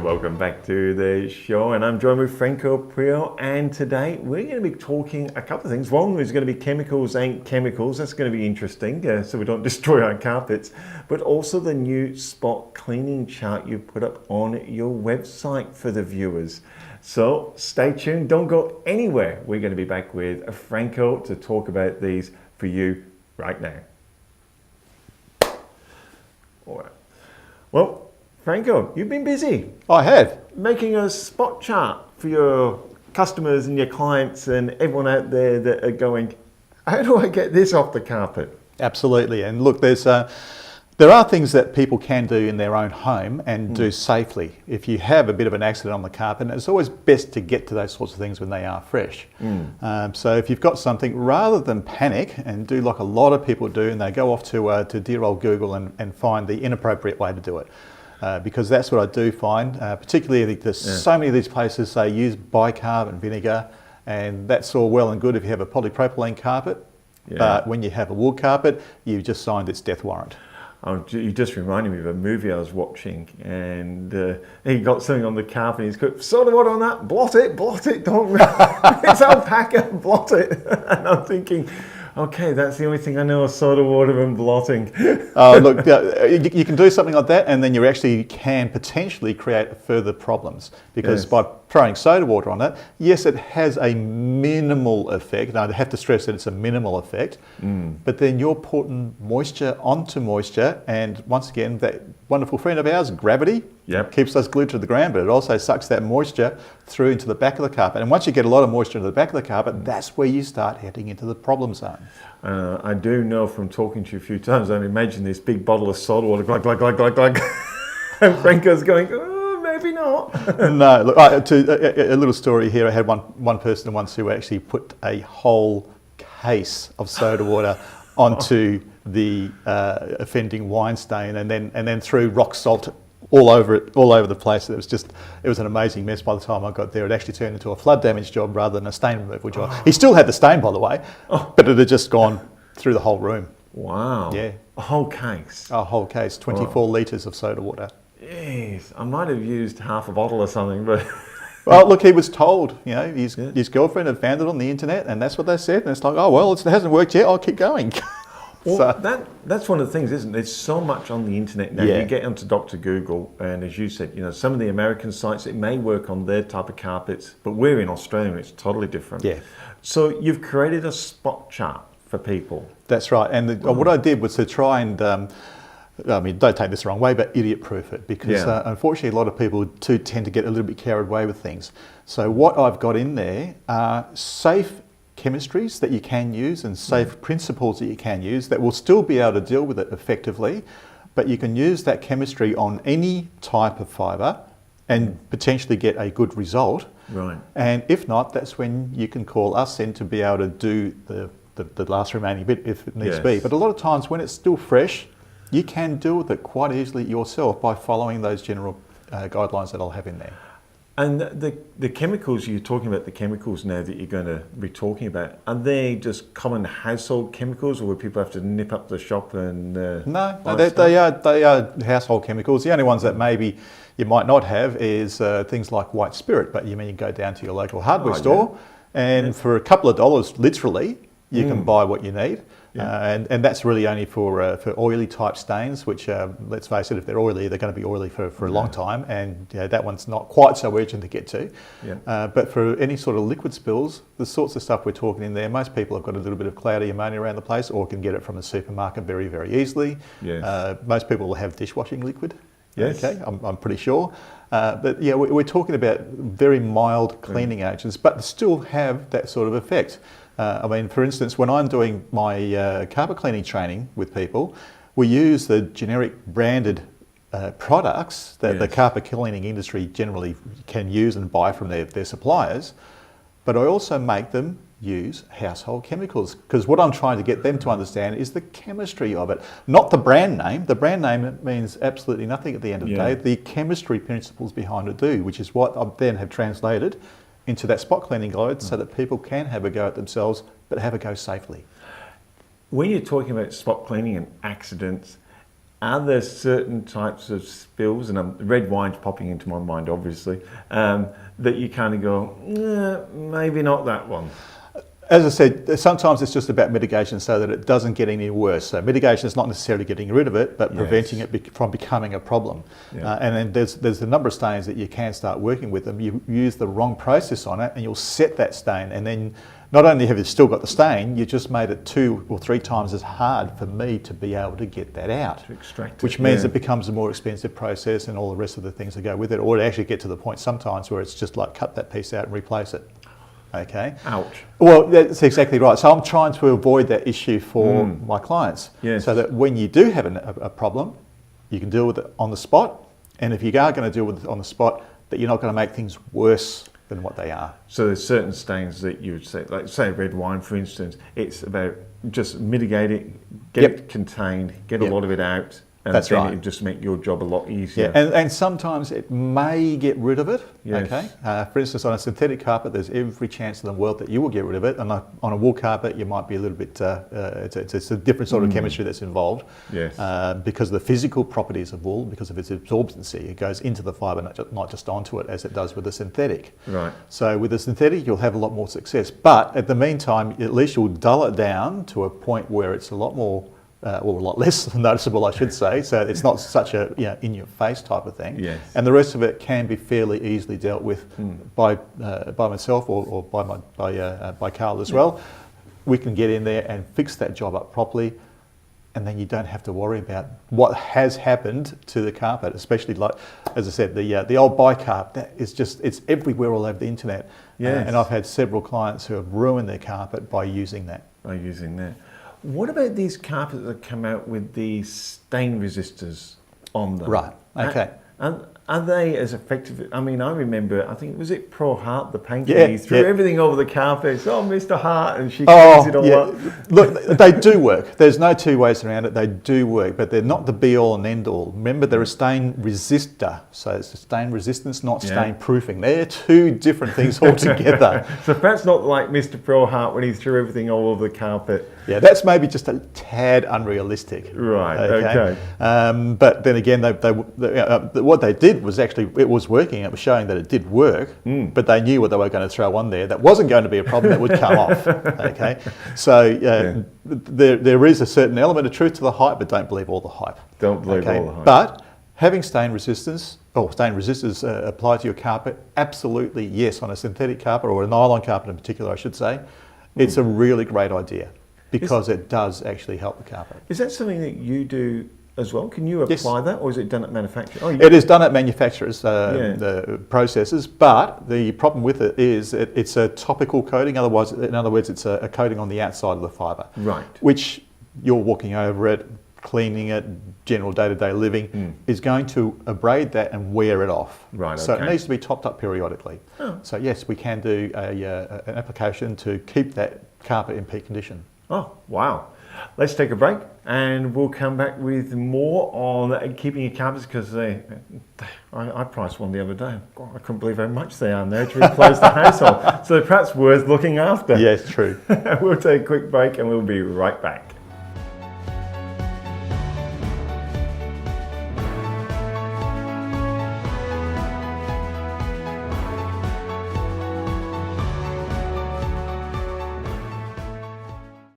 welcome back to the show, and I'm joined with Franco Prio, and today we're going to be talking a couple of things. One is going to be chemicals ain't chemicals. That's going to be interesting, so we don't destroy our carpets, but also the new spot cleaning chart you put up on your website for the viewers. So stay tuned, don't go anywhere. We're going to be back with Franco to talk about these for you right now. All right. Well, Franco, you've been busy. I have. Making a spot chart for your customers and your clients and everyone out there that are going, how do I get this off the carpet? Absolutely. And look, there are things that people can do in their own home and do safely. If you have a bit of an accident on the carpet, it's always best to get to those sorts of things when they are fresh. So if you've got something, rather than panic and do like a lot of people do, and they go off to dear old Google and find the inappropriate way to do it. Because that's what I do find, particularly there's so many of these places, they use bicarb and vinegar, and that's all well and good if you have a polypropylene carpet, but when you have a wood carpet, you've just signed its death warrant. Oh, you just reminded me of a movie I was watching, and he got something on the carpet, and he's got soda water on that, blot it, don't, it's alpaca, blot it. And I'm thinking, okay, that's the only thing I know of soda water and blotting. Look, you can do something like that, and then you actually can potentially create further problems, because by throwing soda water on it, yes, it has a minimal effect. Now, I have to stress that it's a minimal effect, but then you're putting moisture onto moisture, and once again, that wonderful friend of ours, gravity, keeps us glued to the ground, but it also sucks that moisture through into the back of the carpet. And once you get a lot of moisture into the back of the carpet, that's where you start heading into the problem zone. I do know from talking to you a few times, I imagine this big bottle of soda water, glug, glug, glug, glug, glug. And Franco's going, oh, maybe not. No, look, a little story here. I had one person once who actually put a whole case of soda water onto the offending wine stain, and then threw rock salt all over the place. It was an amazing mess. By the time I got there, it actually turned into a flood damage job rather than a stain removal job. He still had the stain, by the way, but it had just gone through the whole room. Wow. Yeah. A whole case? A whole case, 24 litres of soda water. Yes, I might have used half a bottle or something, but... Well, look, he was told, his girlfriend had found it on the internet, and that's what they said, and it's like, oh, well, it hasn't worked yet, I'll keep going. Well, that's one of the things, isn't it? There's so much on the internet now. You get onto Dr. Google, and as you said, some of the American sites, it may work on their type of carpets, but we're in Australia, and it's totally different. Yeah. So you've created a spot chart for people. That's right, and what I did was to try and, don't take this the wrong way, but idiot-proof it, because unfortunately a lot of people tend to get a little bit carried away with things. So what I've got in there are safe chemistries that you can use and safe principles that you can use that will still be able to deal with it effectively, but you can use that chemistry on any type of fibre and potentially get a good result. Right. And if not, that's when you can call us in to be able to do the last remaining bit if it needs to be. But a lot of times when it's still fresh, you can deal with it quite easily yourself by following those general guidelines that I'll have in there. And the chemicals, you're talking about the chemicals now that you're going to be talking about, are they just common household chemicals, or will people have to nip up the shop and No, they are household chemicals. The only ones that maybe you might not have is things like white spirit, but you go down to your local hardware store, and for a couple of dollars, literally, you can buy what you need. And that's really only for oily type stains, which let's face it, if they're oily, they're going to be oily for a long time, and that one's not quite so urgent to get to. But for any sort of liquid spills, the sorts of stuff we're talking in there, most people have got a little bit of cloudy ammonia around the place, or can get it from a supermarket very, very easily. Most people will have dishwashing liquid. Okay, I'm pretty sure. But we're talking about very mild cleaning agents, but still have that sort of effect. For instance, when I'm doing my carpet cleaning training with people, we use the generic branded products that the carpet cleaning industry generally can use and buy from their suppliers, but I also make them use household chemicals, because what I'm trying to get them to understand is the chemistry of it, not the brand name. The brand name means absolutely nothing at the end of the day. The chemistry principles behind it do, which is what I then have translated into that spot cleaning guide so that people can have a go at themselves, but have a go safely. When you're talking about spot cleaning and accidents, are there certain types of spills, and red wine's popping into my mind, obviously, that you kind of go, maybe not that one? As I said, sometimes it's just about mitigation so that it doesn't get any worse. So mitigation is not necessarily getting rid of it, but preventing it from becoming a problem. Yeah. And then there's a number of stains that you can start working with them. You use the wrong process on it and you'll set that stain, and then not only have you still got the stain, you just made it 2 or 3 times as hard for me to be able to get that out. To extract it. Which means it becomes a more expensive process and all the rest of the things that go with it, or it actually get to the point sometimes where it's just like cut that piece out and replace it. Okay. Ouch. Well, that's exactly right. So I'm trying to avoid that issue for my clients. Yes. So that when you do have a problem, you can deal with it on the spot. And if you are going to deal with it on the spot, that you're not going to make things worse than what they are. So there's certain stains that you would say, like say red wine, for instance, it's about just mitigate it, get it contained, get a lot of it out. And That's then right. it just make your job a lot easier. Yeah, and sometimes it may get rid of it. Yes. Okay. For instance, on a synthetic carpet, there's every chance in the world that you will get rid of it. And on a wool carpet, you might be a little bit. It's a different sort of chemistry that's involved. Yes. Because of the physical properties of wool, because of its absorbency, it goes into the fibre, not just onto it, as it does with the synthetic. Right. So with the synthetic, you'll have a lot more success. But at the meantime, at least you'll dull it down to a point where it's a lot more. Or a lot less noticeable, I should say. So it's not such a in-your-face type of thing. Yes. And the rest of it can be fairly easily dealt with by myself or by Carl as well. We can get in there and fix that job up properly, and then you don't have to worry about what has happened to the carpet. Especially like, as I said, the old bicarb. That is it's everywhere all over the internet. Yes. And I've had several clients who have ruined their carpet by using that. What about these carpets that come out with the stain resistors on them? Right, okay. Are they as effective? I mean, I remember, I think, was it Pro Hart, the painter? He threw everything over the carpet. Oh, Mr. Hart, and she cleans it all up. Look, they do work. There's no two ways around it. They do work, but they're not the be-all and end-all. Remember, they're a stain resistor. So it's a stain resistance, not stain proofing. They're two different things altogether. So perhaps not like Mr. Pro Hart when he threw everything all over the carpet. Yeah, that's maybe just a tad unrealistic. Right, okay. But then again, what they did was actually, it was working. It was showing that it did work, but they knew what they were going to throw on there. That wasn't going to be a problem that would come off. Okay, so there is a certain element of truth to the hype, but don't believe all the hype. Don't believe all the hype. But having stain resistance, or stain resistors applied to your carpet, absolutely yes, on a synthetic carpet or a nylon carpet in particular, I should say, it's a really great idea because it does actually help the carpet. Is that something that you do as well? Can you apply that, or is it done at manufacturers? It is done at manufacturers, the processes, but the problem with it is it's a topical coating. Otherwise, in other words, it's a coating on the outside of the fibre, right? Which you're walking over it, cleaning it, general day-to-day living is going to abrade that and wear it off. Right. So it needs to be topped up periodically. Oh. So yes, we can do an application to keep that carpet in peak condition. Oh, wow. Let's take a break and we'll come back with more on keeping your carpets, because I priced one the other day. God, I couldn't believe how much they are now to replace the household. So perhaps worth looking after. Yes, true. We'll take a quick break and we'll be right back.